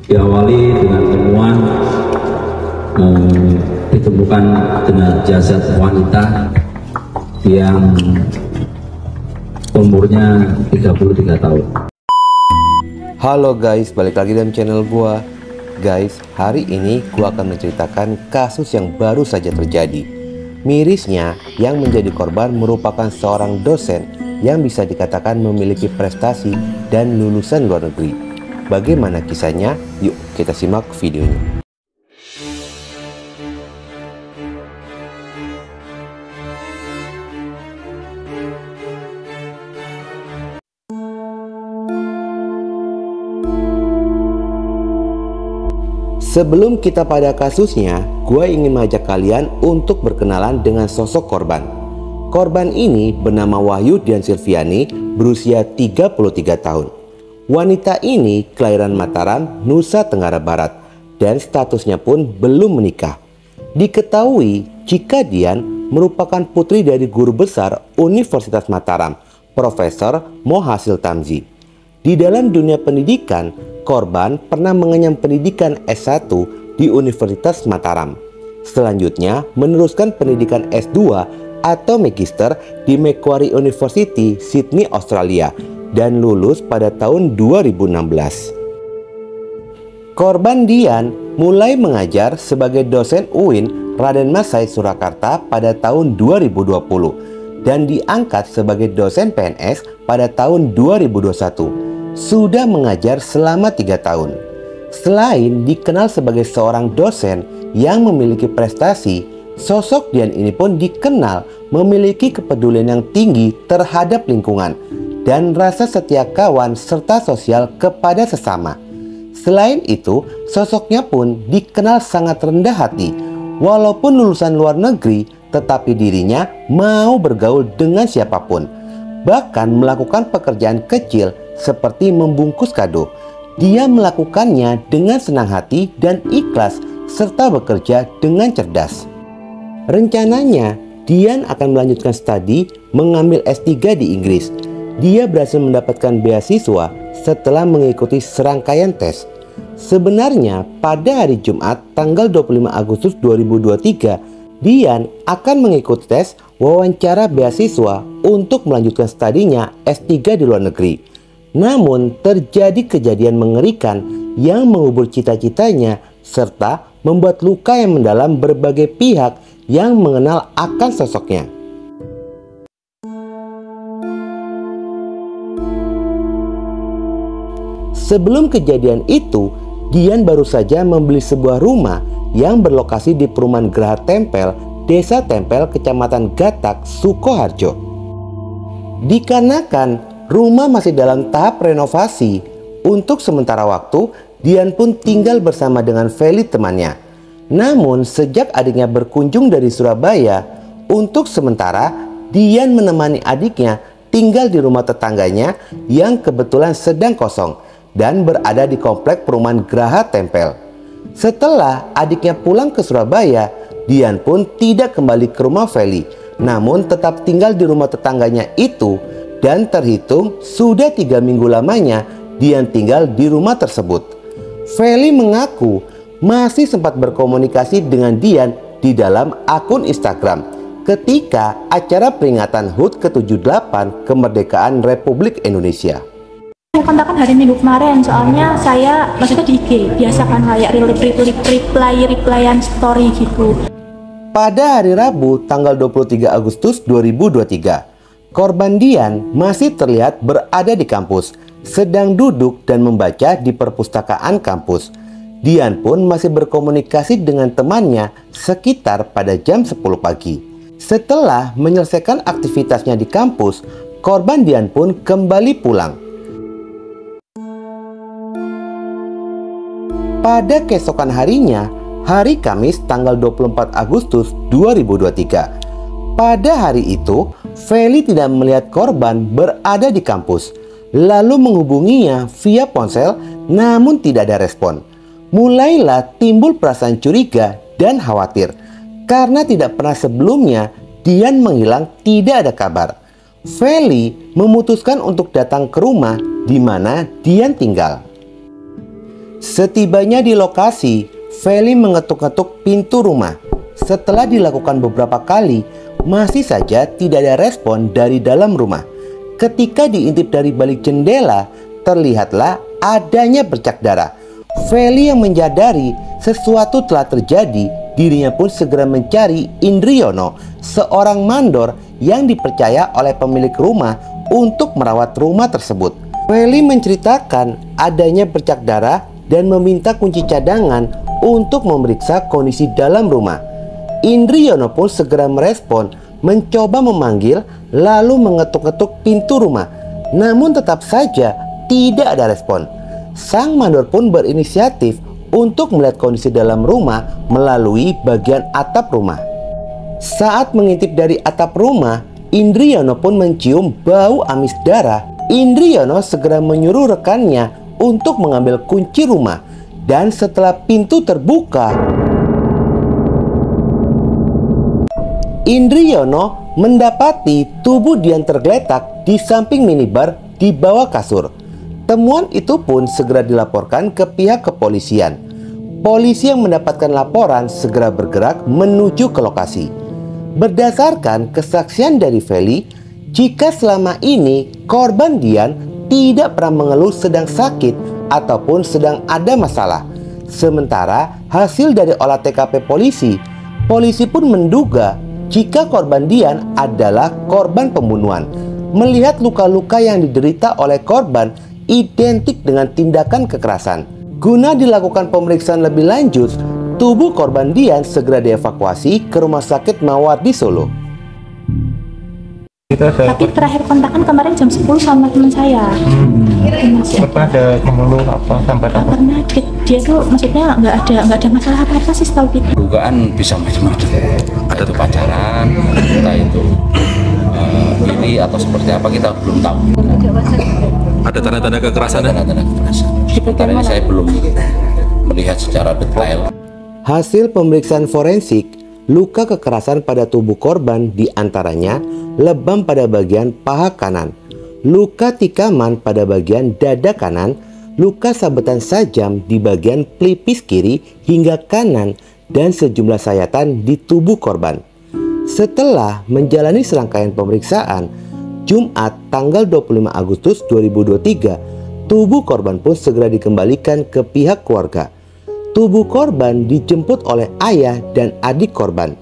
Diawali dengan temuan ditemukan dengan jasad wanita yang umurnya 33 tahun. Halo guys, balik lagi dalam channel gua. Guys, hari ini gua akan menceritakan kasus yang baru saja terjadi. Mirisnya, yang menjadi korban merupakan seorang dosen yang bisa dikatakan memiliki prestasi dan lulusan luar negeri. Bagaimana kisahnya? Yuk kita simak videonya. Sebelum kita pada kasusnya, gue ingin mengajak kalian untuk berkenalan dengan sosok korban. Korban ini bernama Wahyu Dian Silviani, berusia 33 tahun. Wanita ini kelahiran Mataram, Nusa Tenggara Barat, dan statusnya pun belum menikah. Diketahui jika Dian merupakan putri dari guru besar Universitas Mataram, Profesor Mohasil Tamzi. Di dalam dunia pendidikan, korban pernah mengenyam pendidikan S1 di Universitas Mataram. Selanjutnya meneruskan pendidikan S2 atau Magister di Macquarie University, Sydney, Australia, dan lulus pada tahun 2016. Korban Dian mulai mengajar sebagai dosen UIN Raden Masai Surakarta pada tahun 2020 dan diangkat sebagai dosen PNS pada tahun 2021. Sudah mengajar selama 3 tahun. Selain dikenal sebagai seorang dosen yang memiliki prestasi, sosok Dian ini pun dikenal memiliki kepedulian yang tinggi terhadap lingkungan dan rasa setia kawan serta sosial kepada sesama. Selain itu, sosoknya pun dikenal sangat rendah hati. Walaupun lulusan luar negeri, tetapi dirinya mau bergaul dengan siapapun. Bahkan melakukan pekerjaan kecil seperti membungkus kado. Dia melakukannya dengan senang hati dan ikhlas serta bekerja dengan cerdas. Rencananya, Dian akan melanjutkan studi mengambil S3 di Inggris. Dia berhasil mendapatkan beasiswa setelah mengikuti serangkaian tes. Sebenarnya pada hari Jumat tanggal 25 Agustus 2023, Dian akan mengikuti tes wawancara beasiswa untuk melanjutkan studinya S3 di luar negeri. Namun terjadi kejadian mengerikan yang mengubur cita-citanya serta membuat luka yang mendalam berbagai pihak yang mengenal akan sosoknya. Sebelum kejadian itu, Dian baru saja membeli sebuah rumah yang berlokasi di perumahan Geraha Tempel, Desa Tempel, Kecamatan Gatak, Sukoharjo. Dikarenakan rumah masih dalam tahap renovasi, untuk sementara waktu Dian pun tinggal bersama dengan Feli temannya. Namun sejak adiknya berkunjung dari Surabaya, untuk sementara Dian menemani adiknya tinggal di rumah tetangganya yang kebetulan sedang kosong dan berada di komplek perumahan Geraha Tempel. Setelah adiknya pulang ke Surabaya, Dian pun tidak kembali ke rumah Feli, namun tetap tinggal di rumah tetangganya itu, dan terhitung sudah 3 minggu lamanya Dian tinggal di rumah tersebut. Feli mengaku masih sempat berkomunikasi dengan Dian di dalam akun Instagram ketika acara peringatan HUT ke-78 kemerdekaan Republik Indonesia. Saya kontakkan hari Minggu kemarin, soalnya saya maksudnya di IG biasa kan kayak replyan story gitu. Pada hari Rabu tanggal 23 Agustus 2023, korban Dian masih terlihat berada di kampus, sedang duduk dan membaca di perpustakaan kampus. Dian pun masih berkomunikasi dengan temannya sekitar pada jam 10 pagi. Setelah menyelesaikan aktivitasnya di kampus, korban Dian pun kembali pulang. Pada keesokan harinya, hari Kamis tanggal 24 Agustus 2023. Pada hari itu, Feli tidak melihat korban berada di kampus, lalu menghubunginya via ponsel namun tidak ada respon. Mulailah timbul perasaan curiga dan khawatir karena tidak pernah sebelumnya Dian menghilang tidak ada kabar. Feli memutuskan untuk datang ke rumah di mana Dian tinggal. Setibanya di lokasi, Feli mengetuk-ketuk pintu rumah. Setelah dilakukan beberapa kali, masih saja tidak ada respon dari dalam rumah. Ketika diintip dari balik jendela, terlihatlah adanya bercak darah. Feli yang menyadari sesuatu telah terjadi, dirinya pun segera mencari Indriyono, seorang mandor yang dipercaya oleh pemilik rumah untuk merawat rumah tersebut. Feli menceritakan adanya bercak darah dan meminta kunci cadangan untuk memeriksa kondisi dalam rumah. Indriyono pun segera merespon, mencoba memanggil lalu mengetuk-ketuk pintu rumah. Namun tetap saja tidak ada respon. Sang mandor pun berinisiatif untuk melihat kondisi dalam rumah melalui bagian atap rumah. Saat mengintip dari atap rumah, Indriyono pun mencium bau amis darah. Indriyono segera menyuruh rekannya untuk mengambil kunci rumah, dan setelah pintu terbuka, Indriyono mendapati tubuh Dian tergeletak di samping minibar di bawah kasur. Temuan itu pun segera dilaporkan ke pihak kepolisian. Polisi yang mendapatkan laporan segera bergerak menuju ke lokasi. Berdasarkan kesaksian dari Feli, jika selama ini korban Dian tidak pernah mengeluh sedang sakit ataupun sedang ada masalah. Sementara hasil dari olah TKP polisi pun menduga jika korban Dian adalah korban pembunuhan. Melihat luka-luka yang diderita oleh korban identik dengan tindakan kekerasan. Guna dilakukan pemeriksaan lebih lanjut, tubuh korban Dian segera dievakuasi ke Rumah Sakit Mawardi Solo. Tapi terakhir kontakan kemarin jam 10 sama teman saya. Apa ada mengeluh apa sampai apa? Karena dia tuh maksudnya nggak ada masalah apa-apa sih setahu kita. Dugaan bisa macam-macam. Ada tuh pacaran, entah itu iri atau seperti apa kita belum tahu. Ada tanda-tanda kekerasan? Tanda-tanda kekerasan. Sementara ini saya belum melihat secara detail. Hasil pemeriksaan forensik, luka kekerasan pada tubuh korban diantaranya lebam pada bagian paha kanan, luka tikaman pada bagian dada kanan, luka sabetan sajam di bagian pelipis kiri hingga kanan, dan sejumlah sayatan di tubuh korban. Setelah menjalani serangkaian pemeriksaan, Jumat tanggal 25 Agustus 2023, tubuh korban pun segera dikembalikan ke pihak keluarga. Tubuh korban dijemput oleh ayah dan adik korban.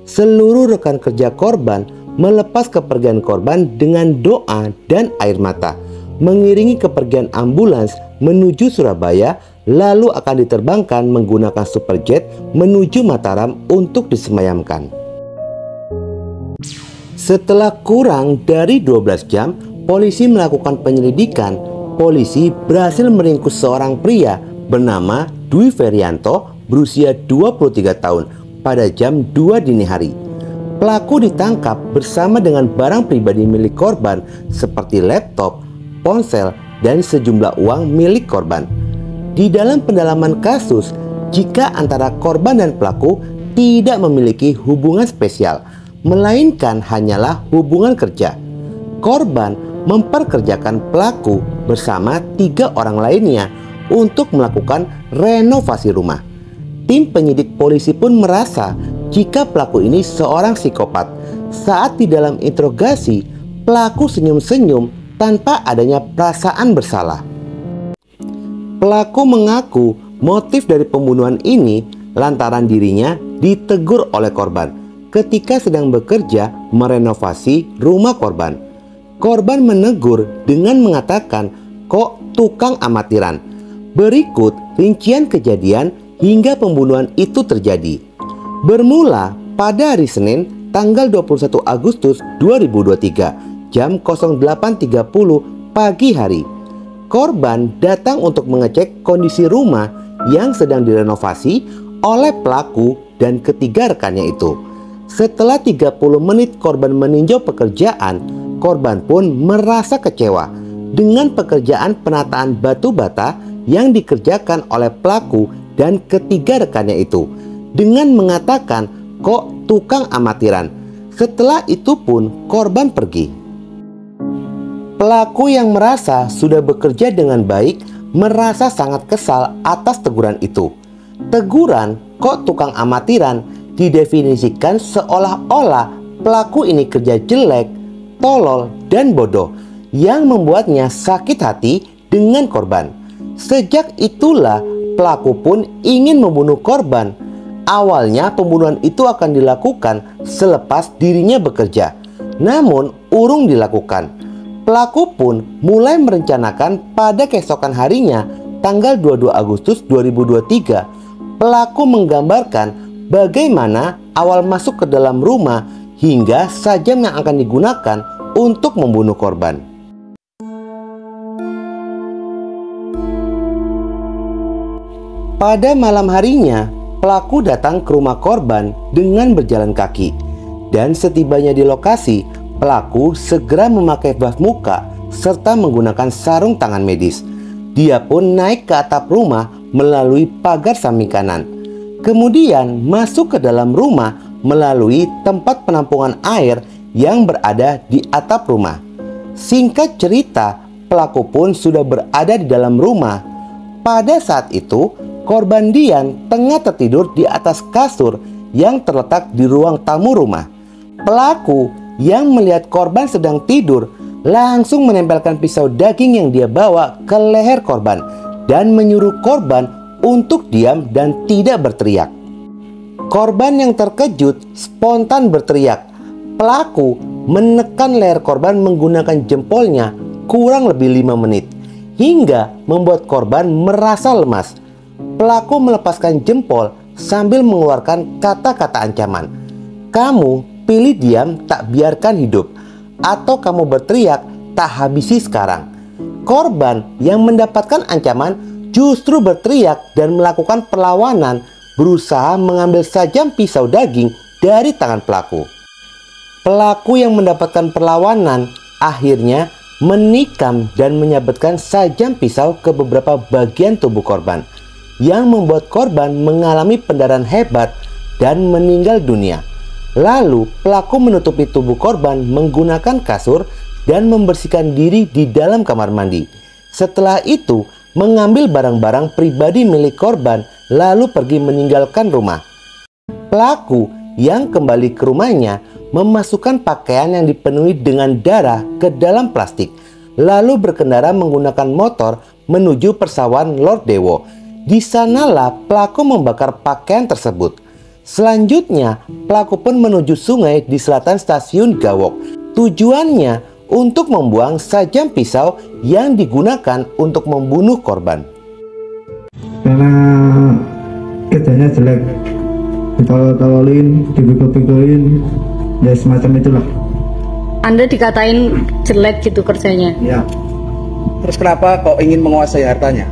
Seluruh rekan kerja korban melepas kepergian korban dengan doa dan air mata, mengiringi kepergian ambulans menuju Surabaya, lalu akan diterbangkan menggunakan superjet menuju Mataram untuk disemayamkan. Setelah kurang dari 12 jam, polisi melakukan penyelidikan. Polisi berhasil meringkus seorang pria bernama Dwi Ferianto berusia 23 tahun pada jam 2 dini hari. Pelaku ditangkap bersama dengan barang pribadi milik korban seperti laptop, ponsel, dan sejumlah uang milik korban. Di dalam pendalaman kasus, jika antara korban dan pelaku tidak memiliki hubungan spesial, melainkan hanyalah hubungan kerja. Korban memperkerjakan pelaku bersama 3 orang lainnya untuk melakukan renovasi rumah. Tim penyidik polisi pun merasa jika pelaku ini seorang psikopat. Saat di dalam interogasi, pelaku senyum-senyum tanpa adanya perasaan bersalah. Pelaku mengaku motif dari pembunuhan ini lantaran dirinya ditegur oleh korban ketika sedang bekerja merenovasi rumah korban. Korban menegur dengan mengatakan, "Kok tukang amatiran?" Berikut rincian kejadian hingga pembunuhan itu terjadi. Bermula pada hari Senin tanggal 21 Agustus 2023 jam 08.30 pagi hari. Korban datang untuk mengecek kondisi rumah yang sedang direnovasi oleh pelaku dan ketiga rekannya itu. Setelah 30 menit korban meninjau pekerjaan, korban pun merasa kecewa dengan pekerjaan penataan batu bata yang dikerjakan oleh pelaku dan ketiga rekannya itu, dengan mengatakan, "Kok tukang amatiran?" Setelah itu pun korban pergi. Pelaku yang merasa sudah bekerja dengan baik merasa sangat kesal atas teguran itu. Teguran kok tukang amatiran didefinisikan seolah-olah pelaku ini kerja jelek, tolol, dan bodoh yang membuatnya sakit hati dengan korban. Sejak itulah pelaku pun ingin membunuh korban. Awalnya pembunuhan itu akan dilakukan selepas dirinya bekerja, namun urung dilakukan. Pelaku pun mulai merencanakan pada keesokan harinya, tanggal 22 Agustus 2023, pelaku menggambarkan bagaimana awal masuk ke dalam rumah hingga sajam yang akan digunakan untuk membunuh korban. Pada malam harinya, pelaku datang ke rumah korban dengan berjalan kaki. Dan setibanya di lokasi, pelaku segera memakai buff muka serta menggunakan sarung tangan medis. Dia pun naik ke atap rumah melalui pagar samping kanan. Kemudian masuk ke dalam rumah melalui tempat penampungan air yang berada di atap rumah. Singkat cerita, pelaku pun sudah berada di dalam rumah. Pada saat itu, korban Dian tengah tertidur di atas kasur yang terletak di ruang tamu rumah. Pelaku yang melihat korban sedang tidur langsung menempelkan pisau daging yang dia bawa ke leher korban dan menyuruh korban untuk diam dan tidak berteriak. Korban yang terkejut spontan berteriak. Pelaku menekan leher korban menggunakan jempolnya kurang lebih 5 menit hingga membuat korban merasa lemas. Pelaku melepaskan jempol sambil mengeluarkan kata-kata ancaman. "Kamu pilih diam, tak biarkan hidup, atau kamu berteriak, tak habisi sekarang." Korban yang mendapatkan ancaman justru berteriak dan melakukan perlawanan, berusaha mengambil sajam pisau daging dari tangan pelaku. Pelaku yang mendapatkan perlawanan akhirnya menikam dan menyabetkan sajam pisau ke beberapa bagian tubuh korban, yang membuat korban mengalami pendarahan hebat dan meninggal dunia. Lalu pelaku menutupi tubuh korban menggunakan kasur dan membersihkan diri di dalam kamar mandi. Setelah itu mengambil barang-barang pribadi milik korban lalu pergi meninggalkan rumah. Pelaku yang kembali ke rumahnya memasukkan pakaian yang dipenuhi dengan darah ke dalam plastik, lalu berkendara menggunakan motor menuju persawahan Lord Dewo. Di sanalah pelaku membakar pakaian tersebut. Selanjutnya, pelaku pun menuju sungai di selatan stasiun Gawok. Tujuannya untuk membuang sajam pisau yang digunakan untuk membunuh korban. Karena kerjanya jelek, ditawar-tawarin, dipikul-pikulin, ya semacam itulah. Anda dikatain jelek gitu kerjanya? Ya. Terus kenapa kok ingin menguasai hartanya?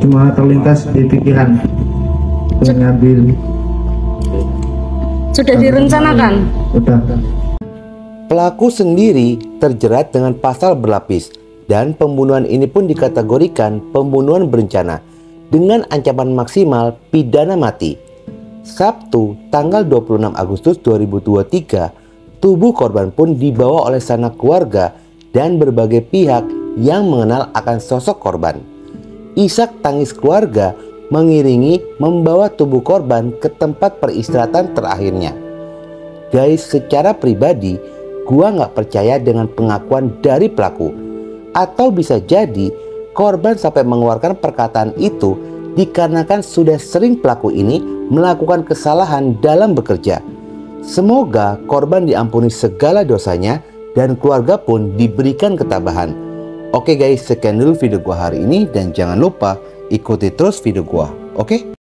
Cuma terlintas di pikiran mengambil. Sudah direncanakan? Sudah. Pelaku sendiri terjerat dengan pasal berlapis dan pembunuhan ini pun dikategorikan pembunuhan berencana dengan ancaman maksimal pidana mati. Sabtu tanggal 26 Agustus 2023, tubuh korban pun dibawa oleh sanak keluarga dan berbagai pihak yang mengenal akan sosok korban. Isak tangis keluarga mengiringi membawa tubuh korban ke tempat peristirahatan terakhirnya. Guys, secara pribadi gua nggak percaya dengan pengakuan dari pelaku. Atau bisa jadi korban sampai mengeluarkan perkataan itu dikarenakan sudah sering pelaku ini melakukan kesalahan dalam bekerja. Semoga korban diampuni segala dosanya dan keluarga pun diberikan ketabahan. Oke guys, sekian dulu video gua hari ini dan jangan lupa ikuti terus video gua. Oke?